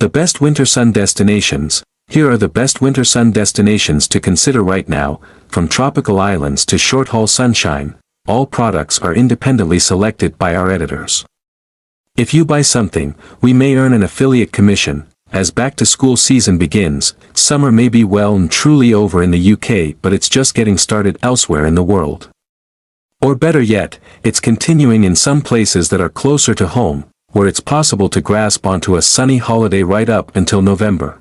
The best winter sun destinations. Here are the best winter sun destinations to consider right now, from tropical islands to short-haul sunshine. All products are independently selected by our editors. If you buy something, we may earn an affiliate commission. As back-to-school season begins, summer may be well and truly over in the UK, but it's just getting started elsewhere in the world. Or better yet, it's continuing in some places that are closer to home, where it's possible to grasp onto a sunny holiday right up until November.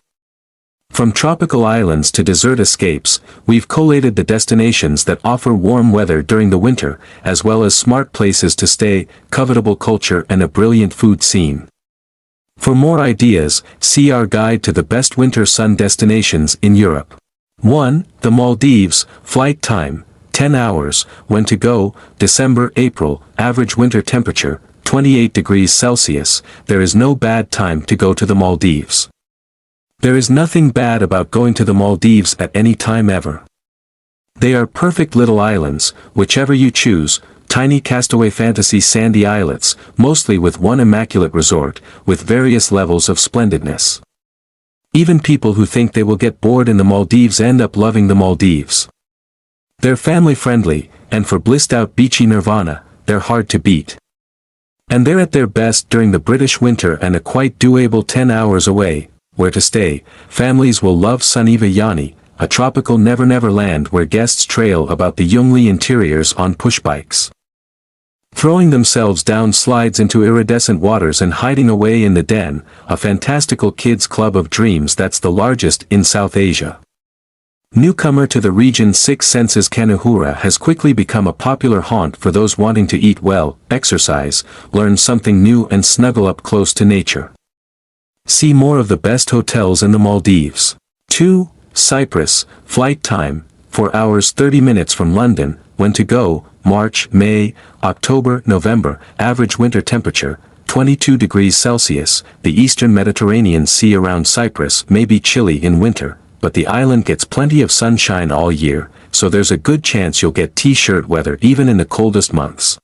From tropical islands to desert escapes, we've collated the destinations that offer warm weather during the winter, as well as smart places to stay, covetable culture and a brilliant food scene. For more ideas, see our guide to the best winter sun destinations in Europe. 1. The Maldives. Flight time, 10 hours. When to go, December-April. Average winter temperature, 28 degrees Celsius. There is no bad time to go to the Maldives. There is nothing bad about going to the Maldives at any time ever. They are perfect little islands, whichever you choose, tiny castaway fantasy sandy islets, mostly with one immaculate resort, with various levels of splendidness. Even people who think they will get bored in the Maldives end up loving the Maldives. They're family-friendly, and for blissed-out beachy nirvana, they're hard to beat. And they're at their best during the British winter and a quite doable 10 hours away. Where to stay. Families will love Suniva Yani, a tropical never-never land where guests trail about the Yungli interiors on pushbikes, throwing themselves down slides into iridescent waters and hiding away in the den, a fantastical kids' club of dreams that's the largest in South Asia. Newcomer to the region, Six Senses Kanuhura has quickly become a popular haunt for those wanting to eat well, exercise, learn something new and snuggle up close to nature. See more of the best hotels in the Maldives. 2. Cyprus. Flight time, 4 hours 30 minutes from London. When to go, March, May, October, November. Average winter temperature, 22 degrees Celsius. The eastern Mediterranean Sea around Cyprus may be chilly in winter, but the island gets plenty of sunshine all year, so there's a good chance you'll get t-shirt weather even in the coldest months.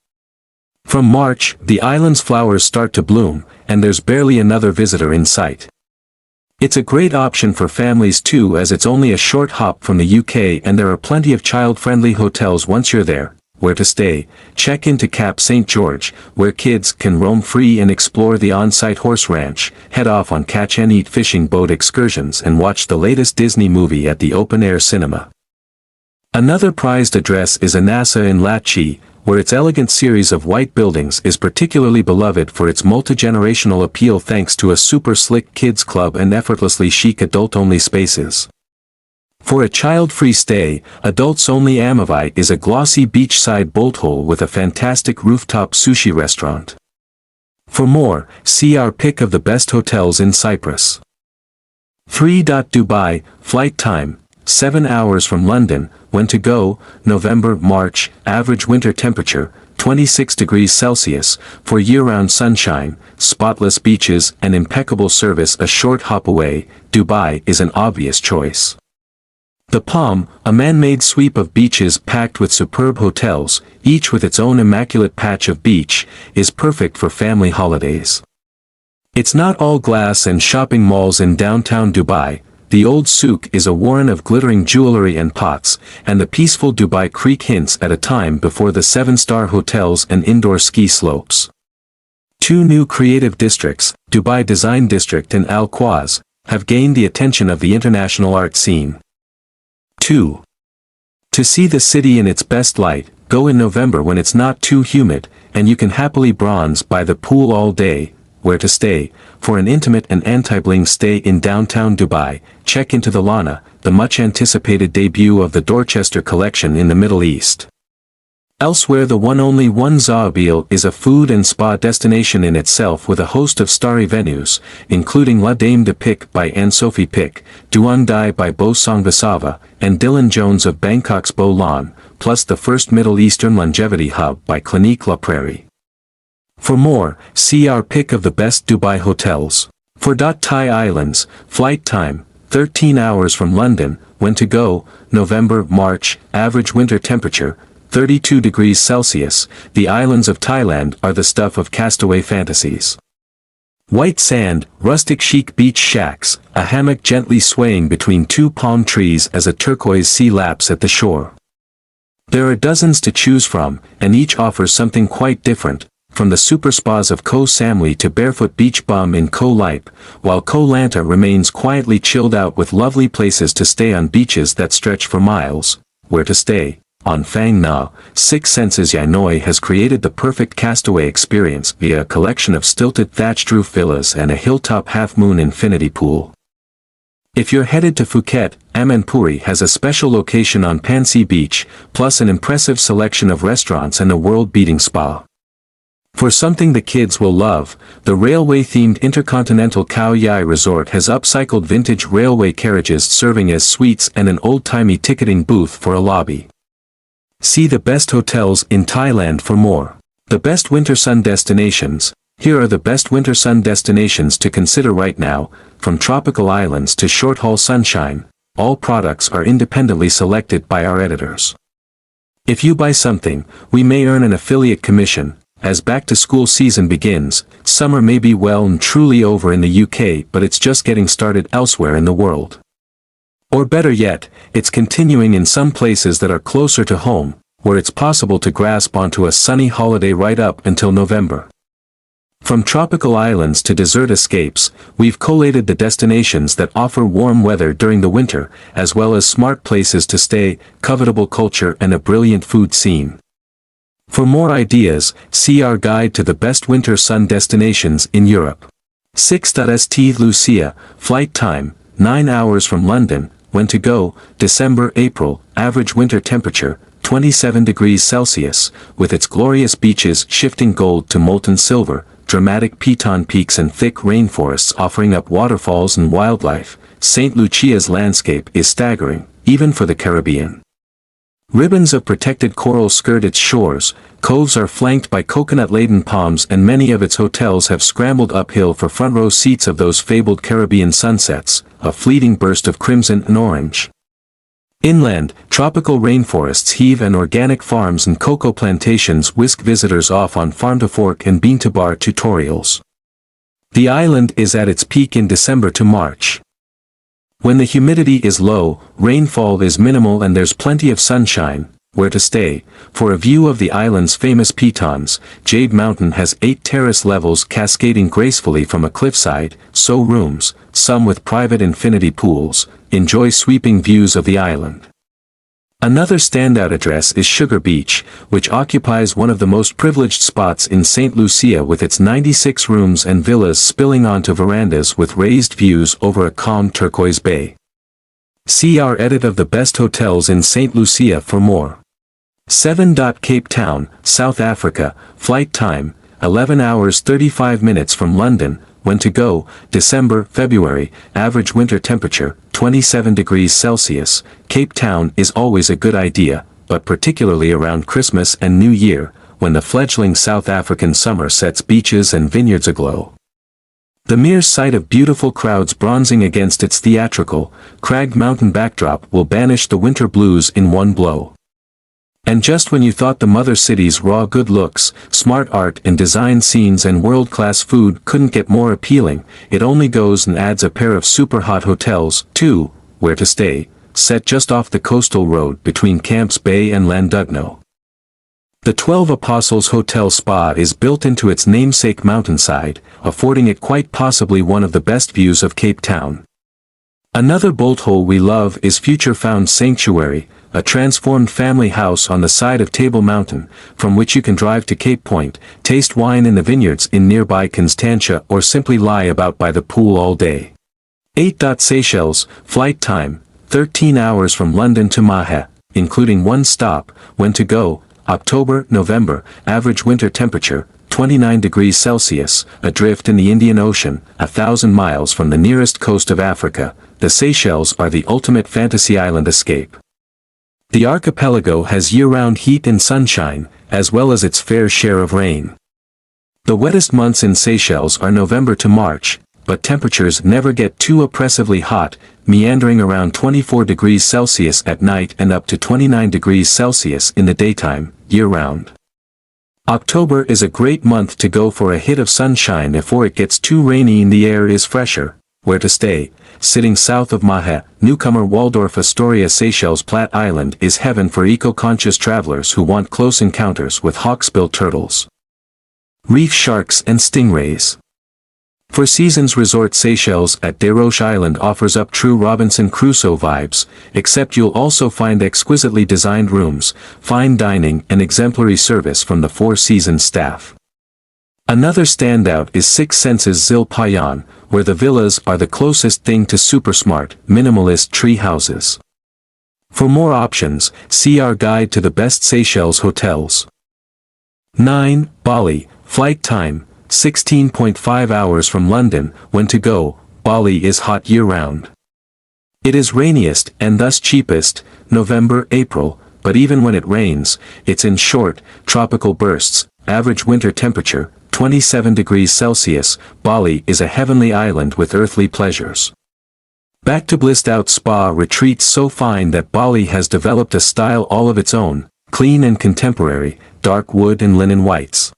From March, the island's flowers start to bloom, and there's barely another visitor in sight. It's a great option for families too, as it's only a short hop from the UK and there are plenty of child-friendly hotels once you're there. Where to stay? Check into Cap St. George, where kids can roam free and explore the on-site horse ranch, head off on catch-and-eat fishing boat excursions and watch the latest Disney movie at the open-air cinema. Another prized address is Anasa in Latchi, where its elegant series of white buildings is particularly beloved for its multi-generational appeal thanks to a super slick kids club and effortlessly chic adult-only spaces. For a child-free stay, adults-only Amavai is a glossy beachside bolt hole with a fantastic rooftop sushi restaurant. For more, see our pick of the best hotels in Cyprus. 3. Dubai. Flight time, 7 hours from London. When to go, November, March. Average winter temperature, 26 degrees Celsius. For year-round sunshine, spotless beaches and impeccable service a short hop away, Dubai is an obvious choice. The Palm, a man-made sweep of beaches packed with superb hotels, each with its own immaculate patch of beach, is perfect for family holidays. It's not all glass and shopping malls in downtown Dubai. The old souk is a warren of glittering jewelry and pots, and the peaceful Dubai Creek hints at a time before the 7-star hotels and indoor ski slopes. 2 new creative districts, Dubai Design District and Al Quoz, have gained the attention of the international art scene. 2. To see the city in its best light, go in November when it's not too humid, and you can happily bronze by the pool all day. Where to stay? For an intimate and anti-bling stay in downtown Dubai, check into the Lana, the much-anticipated debut of the Dorchester collection in the Middle East. Elsewhere, the only one Zaabil is a food and spa destination in itself with a host of starry venues, including La Dame de Pic by Anne-Sophie Pic, Duan Dai by Bo Songvasava, and Dylan Jones of Bangkok's Bo Lan, plus the first Middle Eastern longevity hub by Clinique La Prairie. For more, see our pick of the best Dubai hotels. For Thai Islands, flight time, 13 hours from London. When to go, November, March. Average winter temperature, 32 degrees Celsius. The islands of Thailand are the stuff of castaway fantasies. White sand, rustic chic beach shacks, a hammock gently swaying between two palm trees as a turquoise sea laps at the shore. There are dozens to choose from, and each offers something quite different, from the super spas of Koh Samui to barefoot beach bum in Koh Lipe, while Koh Lanta remains quietly chilled out with lovely places to stay on beaches that stretch for miles. Where to stay? On Phang Nga, Six Senses Yanoi has created the perfect castaway experience via a collection of stilted thatched roof villas and a hilltop half-moon infinity pool. If you're headed to Phuket, Amanpuri has a special location on Pansy Beach, plus an impressive selection of restaurants and a world-beating spa. For something the kids will love, the railway-themed Intercontinental Khao Yai Resort has upcycled vintage railway carriages serving as suites and an old-timey ticketing booth for a lobby. See the best hotels in Thailand for more. The best winter sun destinations. Here are the best winter sun destinations to consider right now, from tropical islands to short-haul sunshine. All products are independently selected by our editors. If you buy something, we may earn an affiliate commission. As back-to-school season begins, summer may be well and truly over in the UK, but it's just getting started elsewhere in the world. Or better yet, it's continuing in some places that are closer to home, where it's possible to grasp onto a sunny holiday right up until November. From tropical islands to desert escapes, we've collated the destinations that offer warm weather during the winter, as well as smart places to stay, covetable culture and a brilliant food scene. For more ideas, see our guide to the best winter sun destinations in Europe. 6.St Lucia, flight time, 9 hours from London. When to go? December-April, average winter temperature, 27 degrees Celsius, with its glorious beaches shifting gold to molten silver, dramatic Piton peaks and thick rainforests offering up waterfalls and wildlife. St. Lucia's landscape is staggering, even for the Caribbean. Ribbons of protected coral skirt its shores, coves are flanked by coconut-laden palms and many of its hotels have scrambled uphill for front-row seats of those fabled Caribbean sunsets, a fleeting burst of crimson and orange. Inland, tropical rainforests heave and organic farms and cocoa plantations whisk visitors off on farm-to-fork and bean-to-bar tutorials. The island is at its peak in December to March. When the humidity is low, rainfall is minimal and there's plenty of sunshine. Where to stay? For a view of the island's famous pitons, Jade Mountain has 8 terrace levels cascading gracefully from a cliffside, so rooms, some with private infinity pools, enjoy sweeping views of the island. Another standout address is Sugar Beach, which occupies one of the most privileged spots in St. Lucia with its 96 rooms and villas spilling onto verandas with raised views over a calm turquoise bay. See our edit of the best hotels in St. Lucia for more. 7. Cape Town, South Africa, flight time, 11 hours 35 minutes from London. When to go? December-February, average winter temperature, 27 degrees Celsius. Cape Town is always a good idea, but particularly around Christmas and New Year, when the fledgling South African summer sets beaches and vineyards aglow. The mere sight of beautiful crowds bronzing against its theatrical, cragged mountain backdrop will banish the winter blues in one blow. And just when you thought the mother city's raw good looks, smart art and design scenes and world-class food couldn't get more appealing, it only goes and adds a pair of super hot hotels, too. Where to stay? Set just off the coastal road between Camps Bay and Llandudno. The 12 Apostles Hotel Spa is built into its namesake mountainside, affording it quite possibly one of the best views of Cape Town. Another bolt hole we love is Future Found Sanctuary, a transformed family house on the side of Table Mountain, from which you can drive to Cape Point, taste wine in the vineyards in nearby Constantia or simply lie about by the pool all day. 8. Seychelles, flight time, 13 hours from London to Mahé, including one stop. When to go? October-November, average winter temperature, 29 degrees Celsius, adrift in the Indian Ocean, 1,000 miles from the nearest coast of Africa. The Seychelles are the ultimate fantasy island escape. The archipelago has year-round heat and sunshine, as well as its fair share of rain. The wettest months in Seychelles are November to March, but temperatures never get too oppressively hot, meandering around 24 degrees Celsius at night and up to 29 degrees Celsius in the daytime, year-round. October is a great month to go for a hit of sunshine before it gets too rainy and the air is fresher. Where to stay? Sitting south of Mahé, newcomer Waldorf Astoria Seychelles Plat Island is heaven for eco-conscious travelers who want close encounters with hawksbill turtles, reef sharks and stingrays. For Seasons Resort Seychelles at Desroches Island offers up true Robinson Crusoe vibes, except you'll also find exquisitely designed rooms, fine dining and exemplary service from the Four Seasons staff. Another standout is Six Senses Zil Payan, where the villas are the closest thing to super smart, minimalist tree houses. For more options, see our guide to the best Seychelles hotels. 9. Bali, flight time, 16.5 hours from London. When to go? Bali is hot year-round. It is rainiest, and thus cheapest, November, April, but even when it rains, it's in short, tropical bursts. Average winter temperature, 27 degrees Celsius. Bali is a heavenly island with earthly pleasures. Back to blissed out spa retreats so fine that Bali has developed a style all of its own, clean and contemporary, dark wood and linen whites.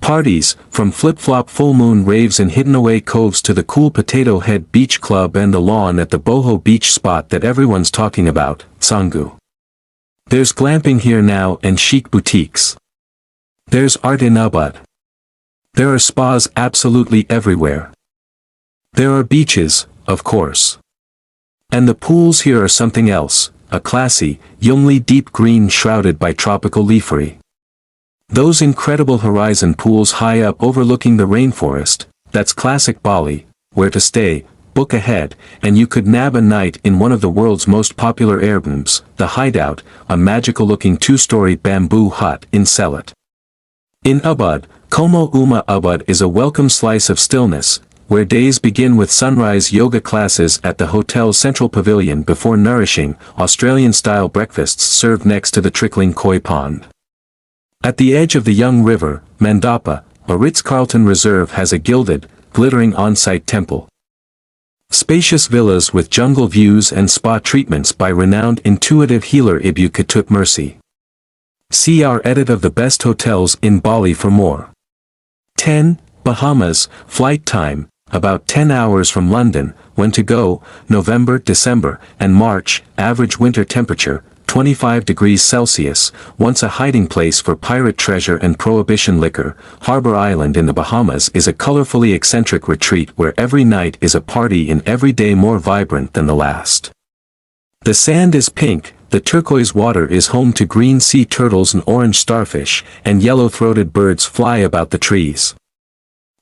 Parties, from flip-flop full moon raves in hidden away coves to the cool Potato Head Beach Club and the lawn at the boho beach spot that everyone's talking about, Canggu. There's glamping here now and chic boutiques. There's art in Ubud. There are spas absolutely everywhere. There are beaches, of course. And the pools here are something else, a classy, youngly deep green shrouded by tropical leafery. Those incredible horizon pools high up overlooking the rainforest, that's classic Bali. Where to stay? Book ahead, and you could nab a night in one of the world's most popular Airbnbs, the Hideout, a magical-looking two-story bamboo hut in Selat. In Ubud, Como Uma Ubud is a welcome slice of stillness, where days begin with sunrise yoga classes at the hotel's central pavilion before nourishing, Australian-style breakfasts served next to the trickling koi pond. At the edge of the young river, Mandapa, a Ritz-Carlton reserve has a gilded, glittering on-site temple. Spacious villas with jungle views and spa treatments by renowned intuitive healer Ibu Ketut Mercy. See our edit of the best hotels in Bali for more. 10. Bahamas, flight time, about 10 hours from London. When to go? November, December, and March. Average winter temperature, 25 degrees Celsius. Once a hiding place for pirate treasure and prohibition liquor, Harbour Island in the Bahamas is a colorfully eccentric retreat where every night is a party and every day more vibrant than the last. The sand is pink, the turquoise water is home to green sea turtles and orange starfish, and yellow-throated birds fly about the trees.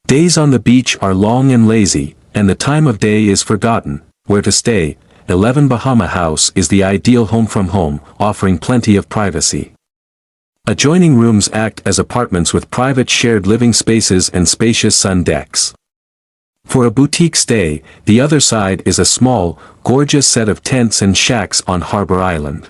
Days on the beach are long and lazy, and the time of day is forgotten. Where to stay? 11 Bahama House is the ideal home from home, offering plenty of privacy. Adjoining rooms act as apartments with private shared living spaces and spacious sun decks. For a boutique stay, the other side is a small, gorgeous set of tents and shacks on Harbour Island.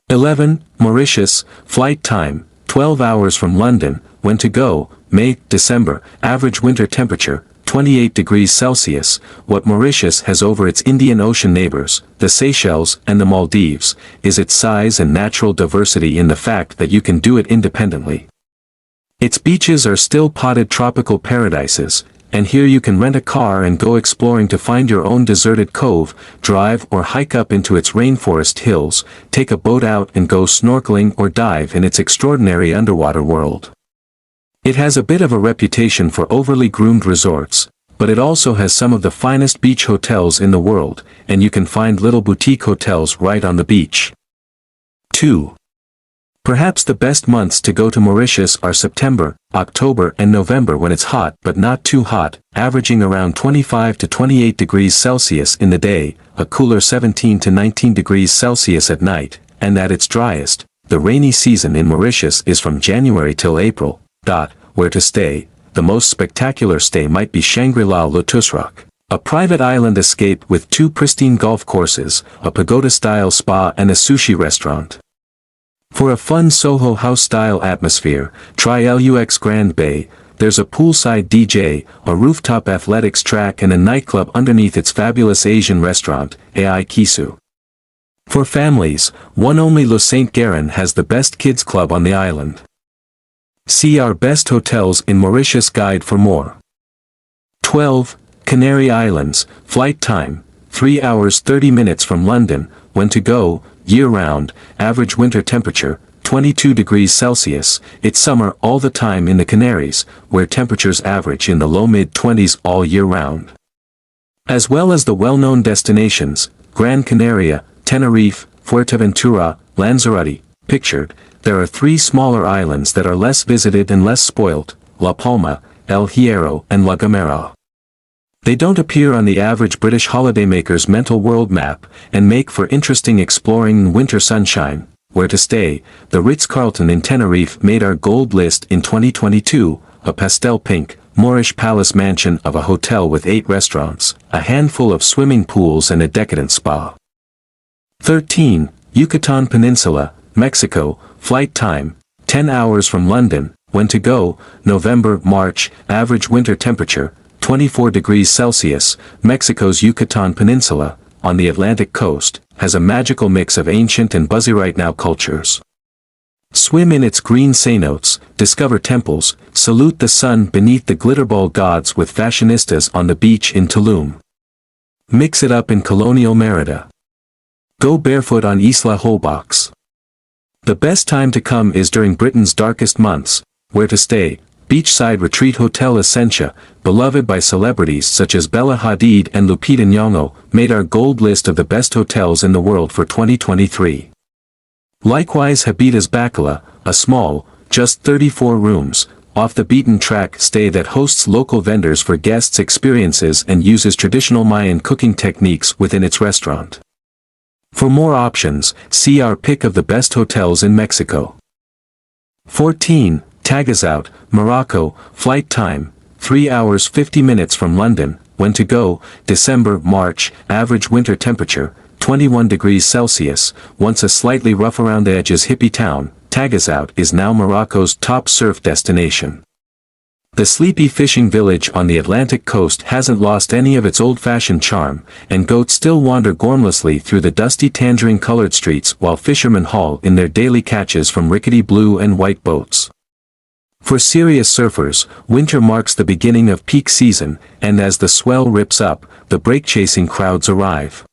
11. Mauritius, flight time, 12 hours from London. When to go? May, December. Average winter temperature, 28 degrees Celsius. What Mauritius has over its Indian Ocean neighbors, the Seychelles and the Maldives, is its size and natural diversity in the fact that you can do it independently. Its beaches are still potted tropical paradises, and here you can rent a car and go exploring to find your own deserted cove, drive or hike up into its rainforest hills, take a boat out and go snorkeling or dive in its extraordinary underwater world. It has a bit of a reputation for overly groomed resorts, but it also has some of the finest beach hotels in the world, and you can find little boutique hotels right on the beach. 2. Perhaps the best months to go to Mauritius are September, October and November when it's hot but not too hot, averaging around 25 to 28 degrees Celsius in the day, a cooler 17 to 19 degrees Celsius at night, and at its driest. The rainy season in Mauritius is from January till April. Where to stay? The most spectacular stay might be Shangri-La Lotusrock, a private island escape with 2 pristine golf courses, a pagoda-style spa and a sushi restaurant. For a fun Soho House-style atmosphere, try LUX Grand Bay. There's a poolside DJ, a rooftop athletics track and a nightclub underneath its fabulous Asian restaurant, Ai Kisu. For families, one only Le Saint Guerin has the best kids club on the island. See our best hotels in Mauritius guide for more. 12. Canary Islands, flight time, 3 hours 30 minutes from London, when to go, year-round, average winter temperature, 22 degrees Celsius, it's summer all the time in the Canaries, where temperatures average in the low mid-20s all year round. As well as the well-known destinations, Gran Canaria, Tenerife, Fuerteventura, Lanzarote, pictured, there are 3 smaller islands that are less visited and less spoilt, La Palma, El Hierro and La Gomera. They don't appear on the average British holidaymaker's mental world map, and make for interesting exploring in winter sunshine. Where to stay, the Ritz-Carlton in Tenerife made our gold list in 2022, a pastel pink, Moorish palace mansion of a hotel with 8 restaurants, a handful of swimming pools and a decadent spa. 13. Yucatán Peninsula, Mexico, flight time, 10 hours from London, when to go, November, March, average winter temperature, 24 degrees Celsius, Mexico's Yucatán Peninsula, on the Atlantic coast, has a magical mix of ancient and buzzy right now cultures. Swim in its green cenotes, discover temples, salute the sun beneath the glitterball gods with fashionistas on the beach in Tulum. Mix it up in colonial Merida. Go barefoot on Isla Holbox. The best time to come is during Britain's darkest months. Where to stay, beachside retreat Hotel Essentia, beloved by celebrities such as Bella Hadid and Lupita Nyong'o, made our gold list of the best hotels in the world for 2023. Likewise Habita's Bacala, a small, just 34 rooms, off-the-beaten-track stay that hosts local vendors for guests' experiences and uses traditional Mayan cooking techniques within its restaurant. For more options, see our pick of the best hotels in Mexico. 14. Taghazout, Morocco, flight time, 3 hours 50 minutes from London, when to go, December, March, average winter temperature, 21 degrees Celsius, once a slightly rough around the edges hippie town, Taghazout is now Morocco's top surf destination. The sleepy fishing village on the Atlantic coast hasn't lost any of its old-fashioned charm, and goats still wander gormlessly through the dusty tangerine-colored streets while fishermen haul in their daily catches from rickety blue and white boats. For serious surfers, winter marks the beginning of peak season, and as the swell rips up, the break-chasing crowds arrive.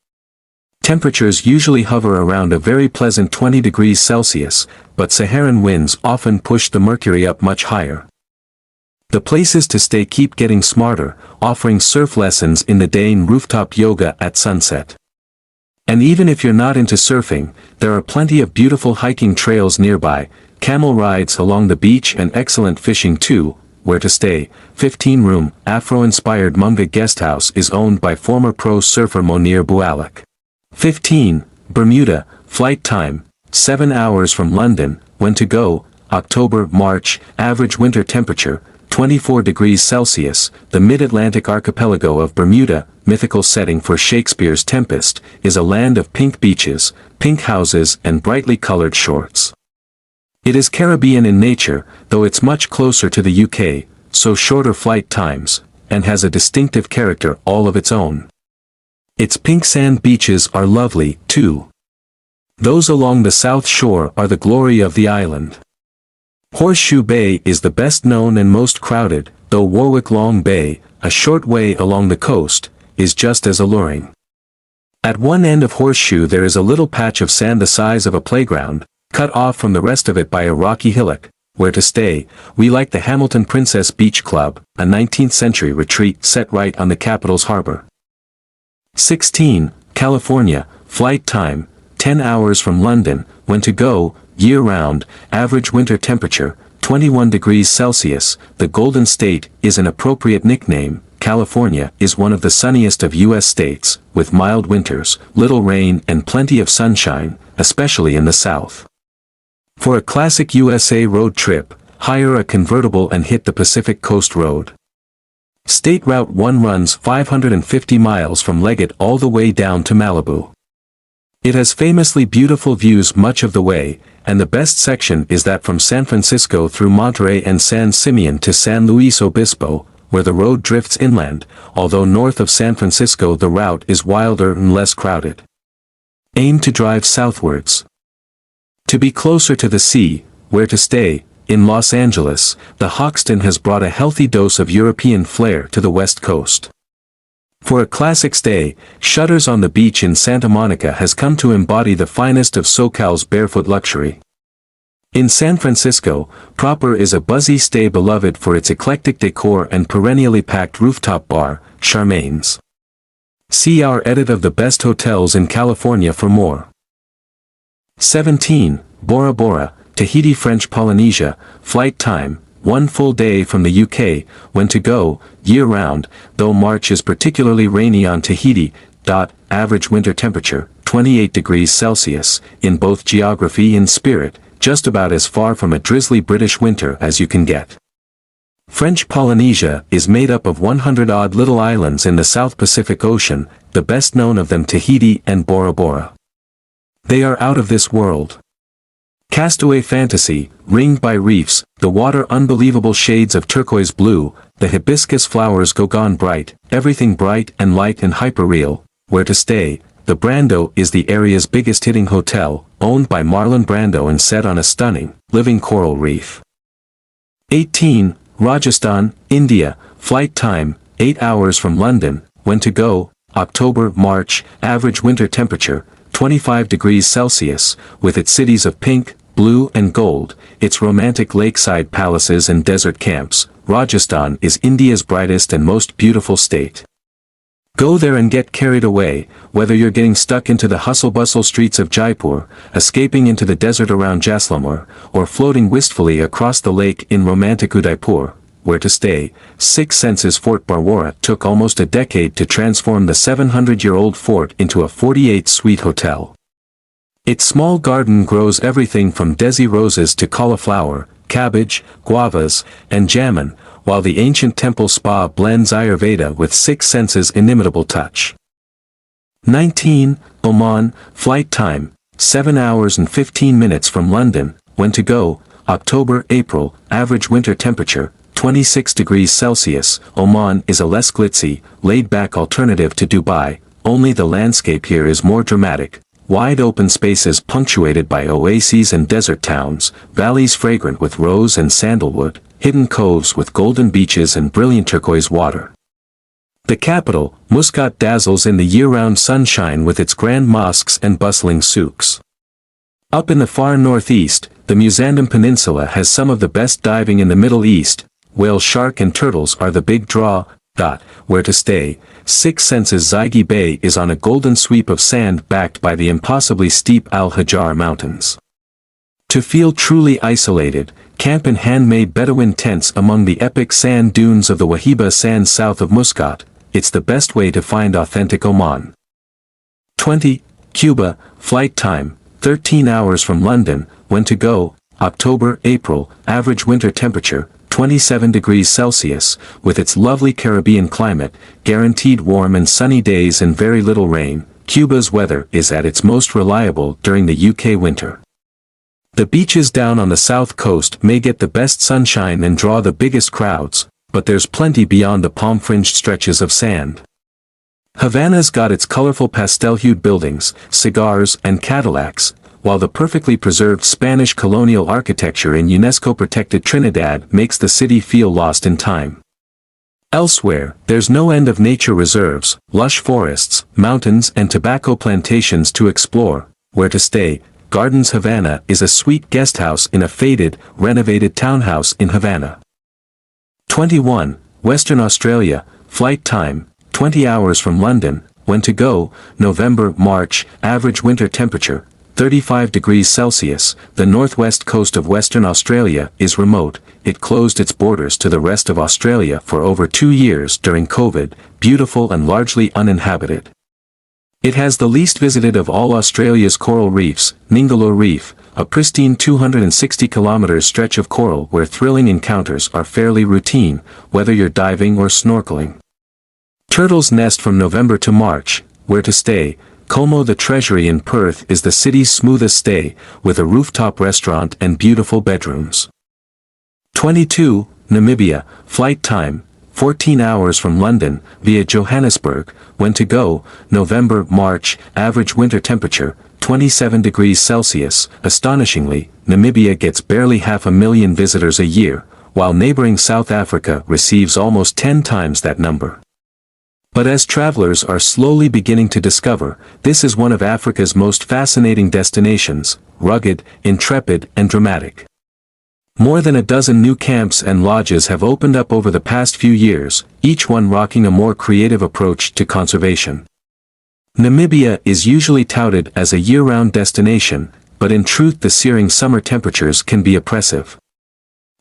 Temperatures usually hover around a very pleasant 20 degrees Celsius, but Saharan winds often push the mercury up much higher. The places to stay keep getting smarter, offering surf lessons in the day and rooftop yoga at sunset. And even if you're not into surfing, there are plenty of beautiful hiking trails nearby, camel rides along the beach and excellent fishing too. Where to stay, 15-room, Afro-inspired Munga guesthouse is owned by former pro surfer Monir Boualak. 15. Bermuda, flight time, 7 hours from London, when to go, October, March, average winter temperature, 24 degrees Celsius, the mid-Atlantic archipelago of Bermuda, mythical setting for Shakespeare's Tempest, is a land of pink beaches, pink houses and brightly colored shorts. It is Caribbean in nature, though it's much closer to the UK, so shorter flight times, and has a distinctive character all of its own. Its pink sand beaches are lovely, too. Those along the south shore are the glory of the island. Horseshoe Bay is the best known and most crowded, though Warwick Long Bay, a short way along the coast, is just as alluring. At one end of Horseshoe there is a little patch of sand the size of a playground, cut off from the rest of it by a rocky hillock. Where to stay, we like the Hamilton Princess Beach Club, a 19th century retreat set right on the capital's harbor. 16. California, flight time, 10 hours from London, when to go, year-round, average winter temperature, 21 degrees Celsius, the Golden State is an appropriate nickname. California is one of the sunniest of U.S. states, with mild winters, little rain and plenty of sunshine, especially in the south. For a classic USA road trip, hire a convertible and hit the Pacific Coast Road. State Route 1 runs 550 miles from Leggett all the way down to Malibu. It has famously beautiful views much of the way, and the best section is that from San Francisco through Monterey and San Simeon to San Luis Obispo, where the road drifts inland, although north of San Francisco the route is wilder and less crowded. Aim to drive southwards. To be closer to the sea, where to stay, In Los Angeles, the Hoxton has brought a healthy dose of European flair to the West Coast. For a classic stay, Shutters on the Beach in Santa Monica has come to embody the finest of SoCal's barefoot luxury. In San Francisco, proper is a buzzy stay beloved for its eclectic decor and perennially packed rooftop bar, Charmaine's. See our edit of the best hotels in California for more. 17. Bora Bora, Tahiti, French Polynesia. Flight time, 1 full day from the UK. When to go, year-round, though March is particularly rainy on Tahiti. Average winter temperature, 28 degrees Celsius, in both geography and spirit, just about as far from a drizzly British winter as you can get. French Polynesia is made up of 100-odd little islands in the South Pacific Ocean, the best known of them Tahiti and Bora Bora. They are out of this world. Castaway fantasy, ringed by reefs, the water unbelievable shades of turquoise blue, the hibiscus flowers go gone bright, everything bright and light and hyperreal. Where to stay? The Brando is the area's biggest hitting hotel, owned by Marlon Brando and set on a stunning, living coral reef. 18. Rajasthan, India. Flight time, 8 hours from London. When to go? October, March. Average winter temperature, 25 degrees Celsius, with its cities of pink, blue and gold, its romantic lakeside palaces and desert camps. Rajasthan is India's brightest and most beautiful state. Go there and get carried away, whether you're getting stuck into the hustle-bustle streets of Jaipur, escaping into the desert around Jaisalmer, or floating wistfully across the lake in romantic Udaipur. Where to stay? Six Senses Fort Barwara took almost a decade to transform the 700-year-old fort into a 48-suite hotel. Its small garden grows everything from desi roses to cauliflower, cabbage, guavas, and jamun, while the ancient temple spa blends Ayurveda with Six Senses' inimitable touch. 19. Oman. Flight time, 7 hours and 15 minutes from London. When to go? October, April. Average winter temperature, 26 degrees Celsius. Oman is a less glitzy, laid-back alternative to Dubai, only the landscape here is more dramatic. Wide open spaces punctuated by oases and desert towns, valleys fragrant with rose and sandalwood, hidden coves with golden beaches and brilliant turquoise water. The capital, Muscat, dazzles in the year-round sunshine with its grand mosques and bustling souks. Up in the far northeast, the Mozambique Peninsula has some of the best diving in the Middle East. Whale, shark and turtles are the big draw. Where to stay? Six Senses Zygi Bay is on a golden sweep of sand backed by the impossibly steep Al Hajar Mountains. To feel truly isolated, camp in handmade Bedouin tents among the epic sand dunes of the Wahiba Sands south of Muscat. It's the best way to find authentic Oman. 20. Cuba. Flight time, 13 hours from London. When to go? October, April. Average winter temperature, 27 degrees Celsius, with its lovely Caribbean climate, guaranteed warm and sunny days and very little rain. Cuba's weather is at its most reliable during the UK winter. The beaches down on the south coast may get the best sunshine and draw the biggest crowds, but there's plenty beyond the palm-fringed stretches of sand. Havana's got its colorful pastel-hued buildings, cigars and Cadillacs, while the perfectly preserved Spanish colonial architecture in UNESCO-protected Trinidad makes the city feel lost in time. Elsewhere, there's no end of nature reserves, lush forests, mountains and tobacco plantations to explore. Where to stay? Gardens Havana is a sweet guesthouse in a faded, renovated townhouse in Havana. 21. Western Australia. Flight time, 20 hours from London. When to go? November, March. Average winter temperature, 35 degrees Celsius. The northwest coast of Western Australia is remote. It closed its borders to the rest of Australia for over 2 years during COVID, beautiful and largely uninhabited. It has the least visited of all Australia's coral reefs, Ningaloo Reef, a pristine 260-kilometer stretch of coral where thrilling encounters are fairly routine, whether you're diving or snorkeling. Turtles nest from November to March. Where to stay? Como the Treasury in Perth is the city's smoothest stay, with a rooftop restaurant and beautiful bedrooms. 22. Namibia. Flight time, 14 hours from London, via Johannesburg, when to go, November, March, average winter temperature, 27 degrees Celsius. Astonishingly, Namibia gets barely 500,000 visitors a year, while neighboring South Africa receives almost 10 times that number. But as travelers are slowly beginning to discover, this is one of Africa's most fascinating destinations, rugged, intrepid, and dramatic. More than a dozen new camps and lodges have opened up over the past few years, each one rocking a more creative approach to conservation. Namibia is usually touted as a year-round destination, but in truth the searing summer temperatures can be oppressive.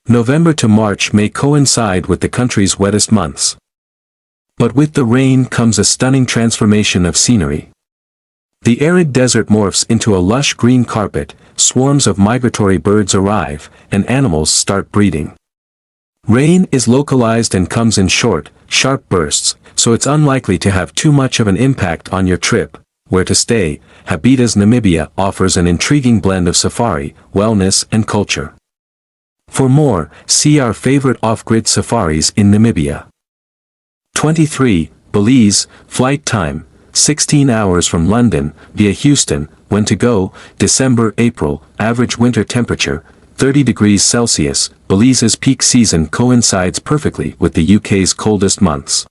November to March may coincide with the country's wettest months. But with the rain comes a stunning transformation of scenery. The arid desert morphs into a lush green carpet, swarms of migratory birds arrive, and animals start breeding. Rain is localized and comes in short, sharp bursts, so it's unlikely to have too much of an impact on your trip. Where to stay? Habitas Namibia offers an intriguing blend of safari, wellness, and culture. For more, see our favorite off-grid safaris in Namibia. 23. Belize, flight time, 16 hours from London, via Houston, when to go, December, April, average winter temperature, 30 degrees Celsius. Belize's peak season coincides perfectly with the UK's coldest months.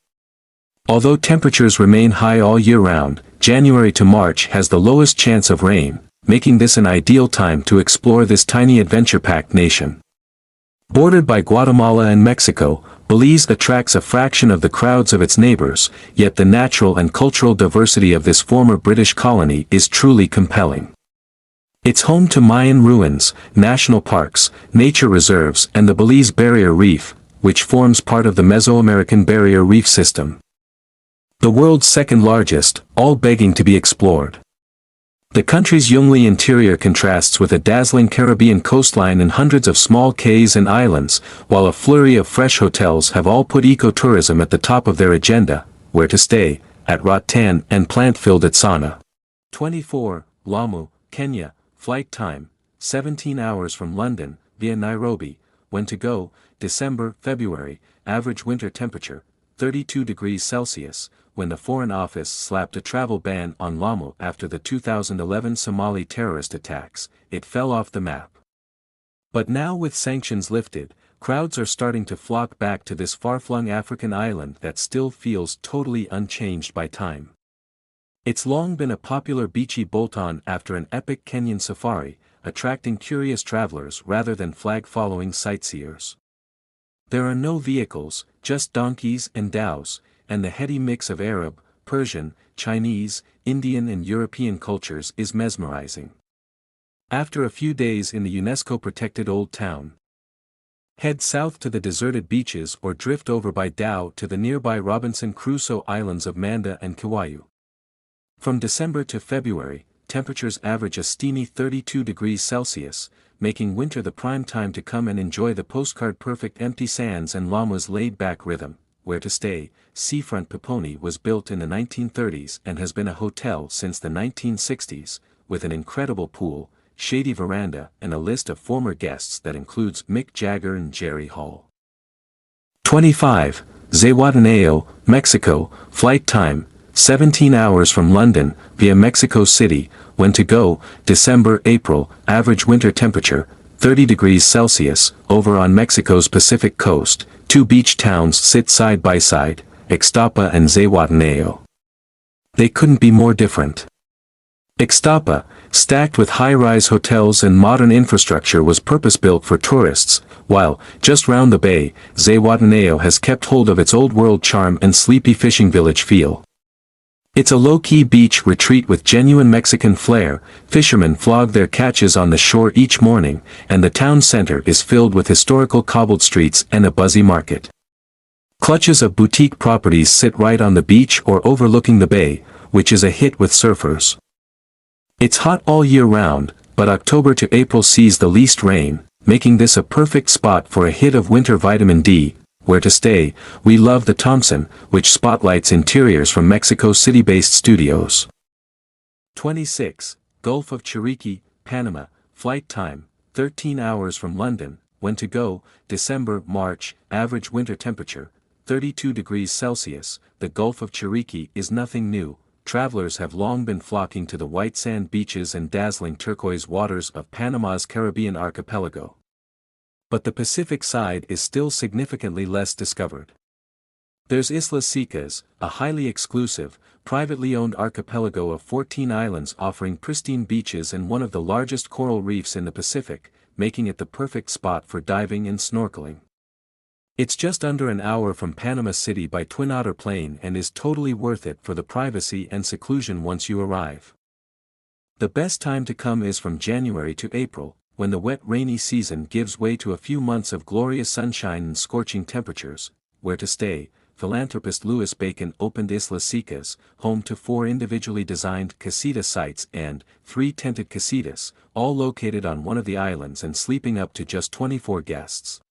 Although temperatures remain high all year round, January to March has the lowest chance of rain, making this an ideal time to explore this tiny adventure-packed nation. Bordered by Guatemala and Mexico, Belize attracts a fraction of the crowds of its neighbors, yet the natural and cultural diversity of this former British colony is truly compelling. It's home to Mayan ruins, national parks, nature reserves, and the Belize Barrier Reef, which forms part of the Mesoamerican Barrier Reef System. The world's second largest, all begging to be explored. The country's youngly interior contrasts with a dazzling Caribbean coastline and hundreds of small cays and islands, while a flurry of fresh hotels have all put ecotourism at the top of their agenda. Where to stay? At Rattan and plant-filled Etsana. 24. Lamu, Kenya, flight time, 17 hours from London, via Nairobi, when to go, December, February, average winter temperature, 32 degrees Celsius. When the Foreign Office slapped a travel ban on Lamu after the 2011 Somali terrorist attacks, it fell off the map. But now with sanctions lifted, crowds are starting to flock back to this far-flung African island that still feels totally unchanged by time. It's long been a popular beachy bolt-on after an epic Kenyan safari, attracting curious travelers rather than flag-following sightseers. There are no vehicles, just donkeys and dhows, and the heady mix of Arab, Persian, Chinese, Indian and European cultures is mesmerizing. After a few days in the UNESCO-protected Old Town, head south to the deserted beaches or drift over by dhow to the nearby Robinson Crusoe islands of Manda and Kauai. From December to February, temperatures average a steamy 32 degrees Celsius, making winter the prime time to come and enjoy the postcard-perfect empty sands and Lamu's laid-back rhythm. Where to stay? Seafront Peponi was built in the 1930s and has been a hotel since the 1960s, with an incredible pool, shady veranda and a list of former guests that includes Mick Jagger and Jerry Hall. 25. Zihuatanejo, Mexico, flight time, 17 hours from London, via Mexico City, when to go, December, April, average winter temperature, 30 degrees Celsius. Over on Mexico's Pacific coast, two beach towns sit side by side, Ixtapa and Zihuatanejo. They couldn't be more different. Ixtapa, stacked with high-rise hotels and modern infrastructure, was purpose-built for tourists, while, just round the bay, Zihuatanejo has kept hold of its old-world charm and sleepy fishing village feel. It's a low-key beach retreat with genuine Mexican flair. Fishermen flog their catches on the shore each morning, and the town center is filled with historical cobbled streets and a buzzy market. Clutches of boutique properties sit right on the beach or overlooking the bay, which is a hit with surfers. It's hot all year round, but October to April sees the least rain, making this a perfect spot for a hit of winter vitamin D. Where to stay? We love the Thompson, which spotlights interiors from Mexico City-based studios. 26. Gulf of Chiriquí, Panama, flight time, 13 hours from London, when to go, December, March, average winter temperature, 32 degrees Celsius. The Gulf of Chiriquí is nothing new. Travelers have long been flocking to the white sand beaches and dazzling turquoise waters of Panama's Caribbean archipelago. But the Pacific side is still significantly less discovered. There's Islas Secas, a highly exclusive, privately owned archipelago of 14 islands offering pristine beaches and one of the largest coral reefs in the Pacific, making it the perfect spot for diving and snorkeling. It's just under an hour from Panama City by Twin Otter plane and is totally worth it for the privacy and seclusion once you arrive. The best time to come is from January to April, when the wet rainy season gives way to a few months of glorious sunshine and scorching temperatures. Where to stay? Philanthropist Louis Bacon opened Islas Secas, home to 4 individually designed casita sites and 3 tented casitas, all located on one of the islands and sleeping up to just 24 guests.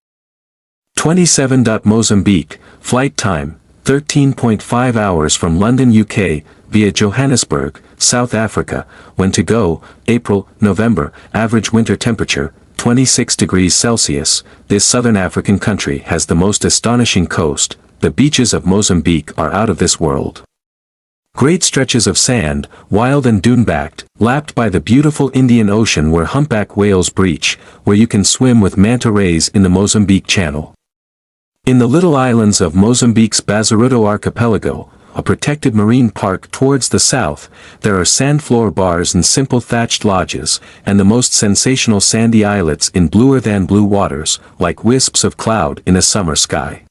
27. Mozambique, flight time, 13.5 hours from London, UK, via Johannesburg, South Africa. When to go? April, November. Average winter temperature, 26 degrees Celsius. This southern African country has the most astonishing coast. The beaches of Mozambique are out of this world. Great stretches of sand, wild and dune-backed, lapped by the beautiful Indian Ocean where humpback whales breach, where you can swim with manta rays in the Mozambique Channel. In the little islands of Mozambique's Bazaruto archipelago, a protected marine park towards the south, there are sand floor bars and simple thatched lodges, and the most sensational sandy islets in bluer than blue waters, like wisps of cloud in a summer sky.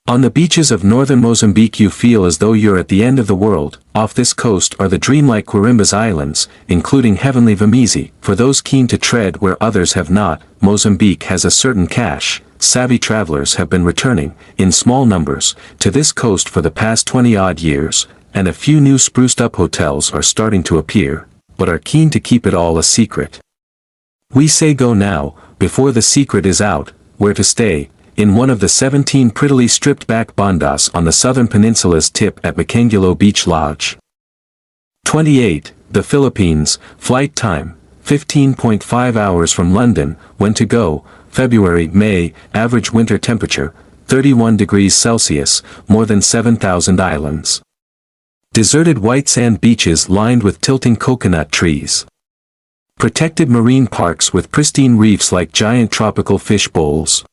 On the beaches of northern Mozambique you feel as though you're at the end of the world. Off this coast are the dreamlike Quirimbas Islands, including heavenly Vemizi. For those keen to tread where others have not, Mozambique has a certain cash. Savvy travelers have been returning, in small numbers, to this coast for the past 20-odd years, and a few new spruced-up hotels are starting to appear, but are keen to keep it all a secret. We say go now, before the secret is out. Where to stay? In one of the 17 prettily stripped-back bandas on the southern peninsula's tip at Makangulo Beach Lodge. 28. The Philippines, flight time, 15.5 hours from London. When to go? February, May. Average winter temperature, 31 degrees Celsius, more than 7,000 islands. Deserted white sand beaches lined with tilting coconut trees. Protected marine parks with pristine reefs like giant tropical fish bowls.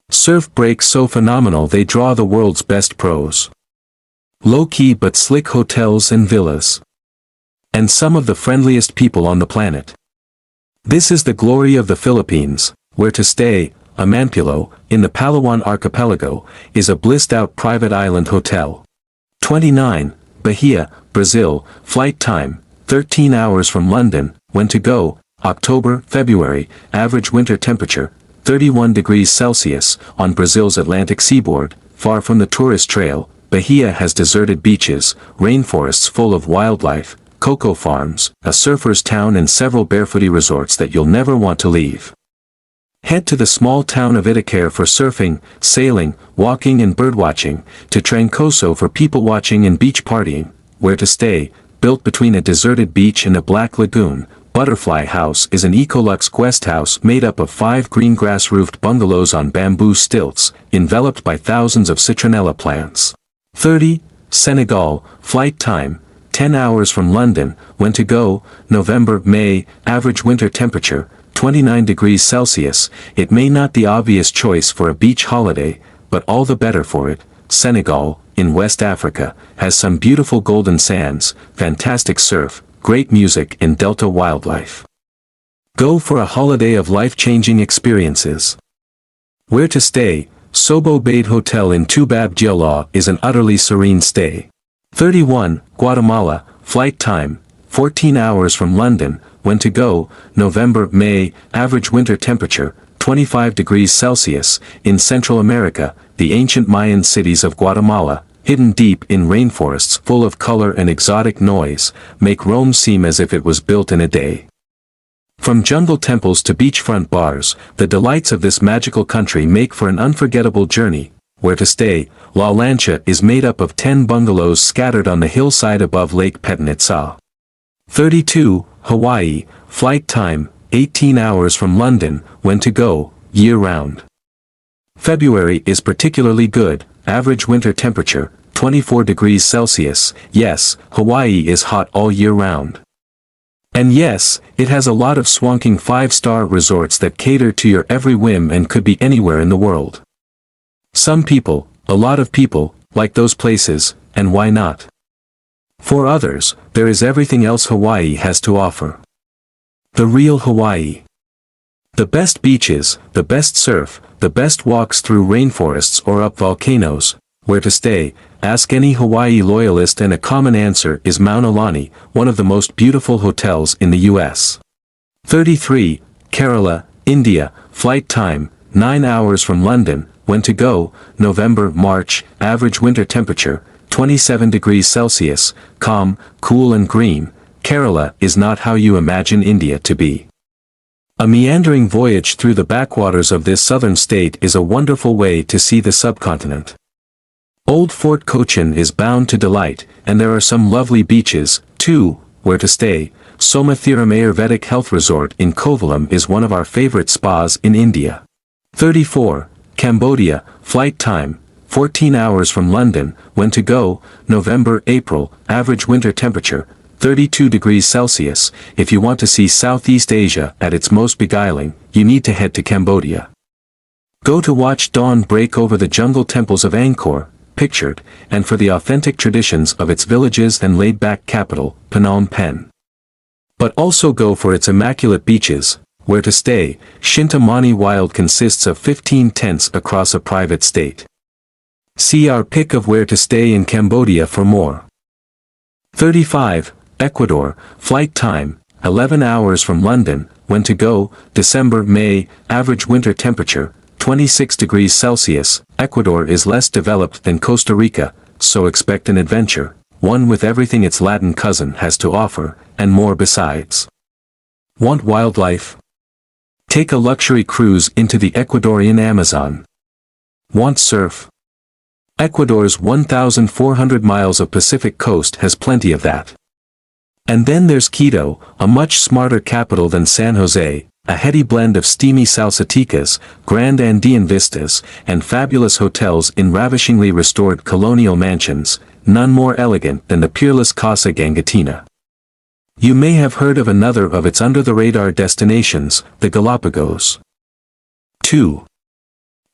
Surf breaks so phenomenal they draw the world's best pros. Low-key but slick hotels and villas. And some of the friendliest people on the planet. This is the glory of the Philippines. Where to stay? Amanpulo, in the Palawan archipelago, is a blissed-out private island hotel. 29. Bahia, Brazil, flight time, 13 hours from London. When to go? October, February. Average winter temperature, 31 degrees Celsius. On Brazil's Atlantic seaboard, far from the tourist trail, Bahia has deserted beaches, rainforests full of wildlife, cocoa farms, a surfer's town and several barefooty resorts that you'll never want to leave. Head to the small town of Itaquera for surfing, sailing, walking and birdwatching, to Trancoso for people watching and beach partying. Where to stay? Built between a deserted beach and a black lagoon, Butterfly House is an Ecolux guest house made up of 5 green grass-roofed bungalows on bamboo stilts, enveloped by thousands of citronella plants. 30. Senegal, flight time, 10 hours from London. When to go? November, May. Average winter temperature, 29 degrees Celsius. It may not the obvious choice for a beach holiday, but all the better for it. Senegal, in West Africa, has some beautiful golden sands, fantastic surf, great music and delta wildlife. Go for a holiday of life-changing experiences. Where to stay? Sobo Bade Hotel in Tubab Diola is an utterly serene stay. 31. Guatemala, flight time, 14 hours from London. When to go? November, May. Average winter temperature, 25 degrees Celsius. In Central America, the ancient Mayan cities of Guatemala, hidden deep in rainforests full of color and exotic noise, make Rome seem as if it was built in a day. From jungle temples to beachfront bars, the delights of this magical country make for an unforgettable journey. Where to stay? La Lancha is made up of 10 bungalows scattered on the hillside above Lake Petanitsa. 32. Hawaii, flight time, 18 hours from London. When to go? Year-round. February is particularly good. average winter temperature, 24 degrees Celsius. Yes, Hawaii is hot all year round. And yes, it has a lot of swanking 5-star resorts that cater to your every whim and could be anywhere in the world. Some people, a lot of people, like those places, and why not? For others, there is everything else Hawaii has to offer. The real Hawaii. The best beaches, the best surf, the best walks through rainforests or up volcanoes. Where to stay? Ask any Hawaii loyalist and a common answer is Mauna Lani, one of the most beautiful hotels in the U.S. 33. Kerala, India, flight time, 9 hours from London. When to go? November, March, average winter temperature, 27 degrees Celsius, calm, cool and green. Kerala is not how you imagine India to be. A meandering voyage through the backwaters of this southern state is a wonderful way to see the subcontinent. Old Fort Cochin is bound to delight, and there are some lovely beaches, too. Where to stay? Somathiram Ayurvedic Health Resort in Kovalam is one of our favorite spas in India. 34. Cambodia, flight time, 14 hours from London. When to go? November, April, average winter temperature, 32 degrees Celsius. If you want to see Southeast Asia at its most beguiling, you need to head to Cambodia. Go to watch dawn break over the jungle temples of Angkor, pictured, and for the authentic traditions of its villages and laid-back capital, Phnom Penh. But also go for its immaculate beaches. Where to stay? Shinta Wild consists of 15 tents across a private state. See our pick of where to stay in Cambodia for more. 35. Ecuador, flight time, 11 hours from London. When to go? December, May, average winter temperature, 26 degrees Celsius. Ecuador is less developed than Costa Rica, so expect an adventure, one with everything its Latin cousin has to offer, and more besides. Want wildlife? Take a luxury cruise into the Ecuadorian Amazon. Want surf? Ecuador's 1,400 miles of Pacific coast has plenty of that. And then there's Quito, a much smarter capital than San Jose, a heady blend of steamy salsaticas, grand Andean vistas, and fabulous hotels in ravishingly restored colonial mansions, none more elegant than the peerless Casa Gangatina. You may have heard of another of its under-the-radar destinations, the Galapagos. 2.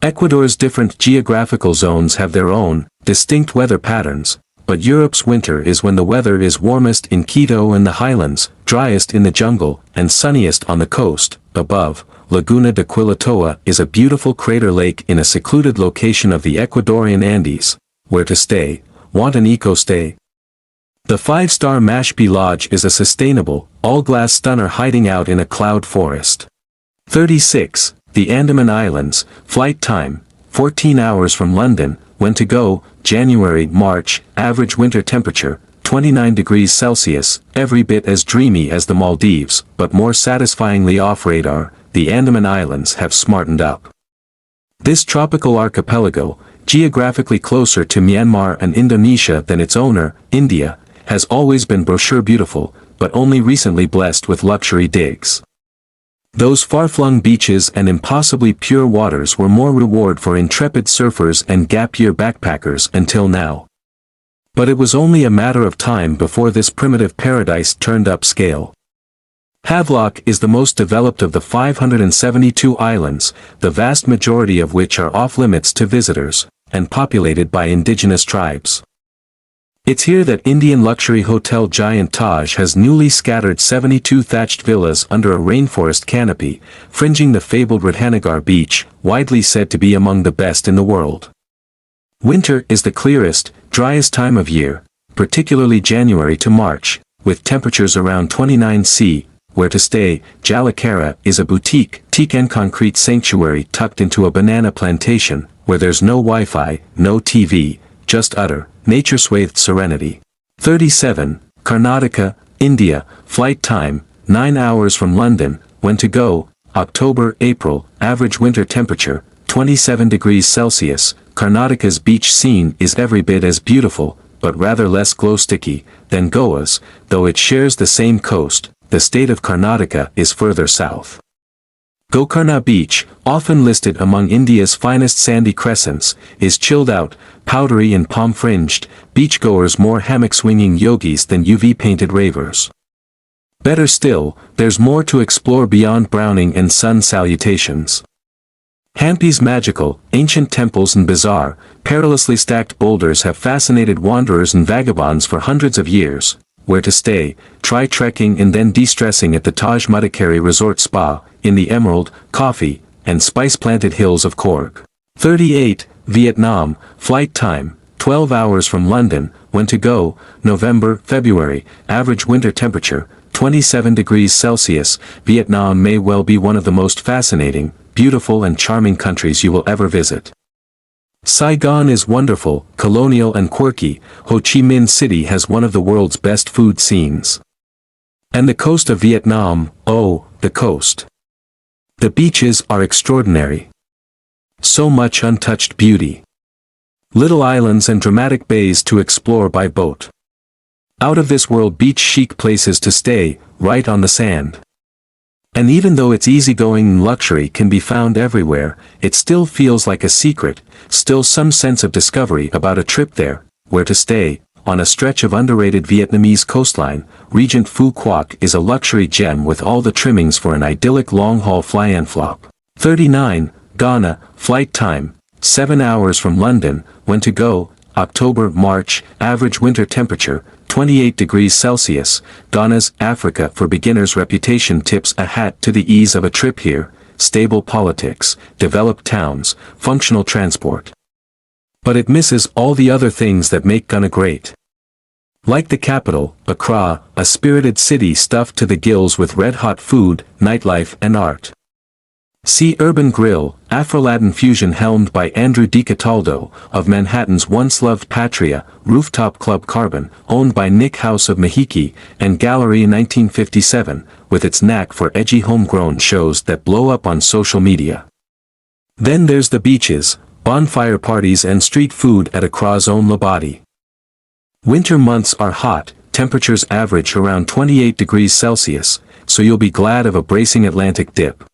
Ecuador's different geographical zones have their own, distinct weather patterns, but Europe's winter is when the weather is warmest in Quito and the highlands, driest in the jungle, and sunniest on the coast. Above, Laguna de Quilatoa is a beautiful crater lake in a secluded location of the Ecuadorian Andes. Where to stay? Want an eco-stay? The 5-star Mashpee Lodge is a sustainable, all-glass stunner hiding out in a cloud forest. 36. The Andaman Islands, flight time, 14 hours from London. When to go? January, March, average winter temperature, 29 degrees Celsius, every bit as dreamy as the Maldives, but more satisfyingly off-radar. The Andaman Islands have smartened up. This tropical archipelago, geographically closer to Myanmar and Indonesia than its owner, India, has always been brochure beautiful, but only recently blessed with luxury digs. Those far-flung beaches and impossibly pure waters were more reward for intrepid surfers and gap-year backpackers until now. But it was only a matter of time before this primitive paradise turned upscale. Havelock is the most developed of the 572 islands, the vast majority of which are off-limits to visitors, and populated by indigenous tribes. It's here that Indian luxury hotel giant Taj has newly scattered 72 thatched villas under a rainforest canopy, fringing the fabled Ratanagar beach, widely said to be among the best in the world. Winter is the clearest, driest time of year, particularly January to March, with temperatures around 29 C. Where to stay? Jalakara is a boutique, teak and concrete sanctuary tucked into a banana plantation, where there's no Wi-Fi, no TV, just utter, nature-swathed serenity. 37. Karnataka, India, flight time, 9 hours from London. When to go? October, April, average winter temperature, 27 degrees Celsius. Karnataka's beach scene is every bit as beautiful, but rather less glow-sticky, than Goa's, though it shares the same coast. The state of Karnataka is further south. Gokarna Beach, often listed among India's finest sandy crescents, is chilled out, powdery and palm-fringed, beachgoers more hammock-swinging yogis than UV-painted ravers. Better still, there's more to explore beyond browning and sun salutations. Hampi's magical, ancient temples and bizarre, perilously stacked boulders have fascinated wanderers and vagabonds for hundreds of years. Where to stay, try trekking and then de-stressing at the Taj Mudakari Resort Spa, in the emerald, coffee, and spice-planted hills of Cork. 38, Vietnam, flight time, 12 hours from London, when to go, November, February, average winter temperature, 27 degrees Celsius. Vietnam may well be one of the most fascinating, beautiful and charming countries you will ever visit. Saigon is wonderful, colonial and quirky. Ho Chi Minh City has one of the world's best food scenes. And the coast of Vietnam, oh, the coast. The beaches are extraordinary. So much untouched beauty. Little islands and dramatic bays to explore by boat. Out of this world beach chic places to stay, right on the sand. And even though its easygoing and luxury can be found everywhere, it still feels like a secret, still some sense of discovery about a trip there. Where to stay, on a stretch of underrated Vietnamese coastline, Regent Phu Quoc is a luxury gem with all the trimmings for an idyllic long-haul fly-and-flop. 39, Ghana, flight time, 7 hours from London, when to go, October, March, average winter temperature, 28 degrees Celsius. Ghana's Africa for Beginners reputation tips a hat to the ease of a trip here, stable politics, developed towns, functional transport. But it misses all the other things that make Ghana great. Like the capital, Accra, a spirited city stuffed to the gills with red-hot food, nightlife and art. See Urban Grill, Afro-Latin fusion helmed by Andrew DiCataldo, of Manhattan's once-loved Patria, Rooftop Club Carbon, owned by Nick House of Mahiki, and Gallery 1957, with its knack for edgy homegrown shows that blow up on social media. Then there's the beaches, bonfire parties and street food at Accra's own Labadi. Winter months are hot, temperatures average around 28 degrees Celsius, so you'll be glad of a bracing Atlantic dip.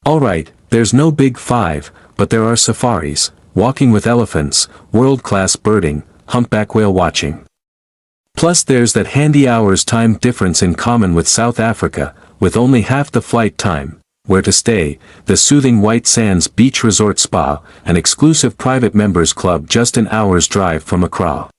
Alright, there's no big five, but there are safaris, walking with elephants, world-class birding, humpback whale watching. Plus there's that handy hours time difference in common with South Africa, with only half the flight time. Where to stay, the soothing White Sands Beach Resort Spa, an exclusive private members club just an hour's drive from Accra.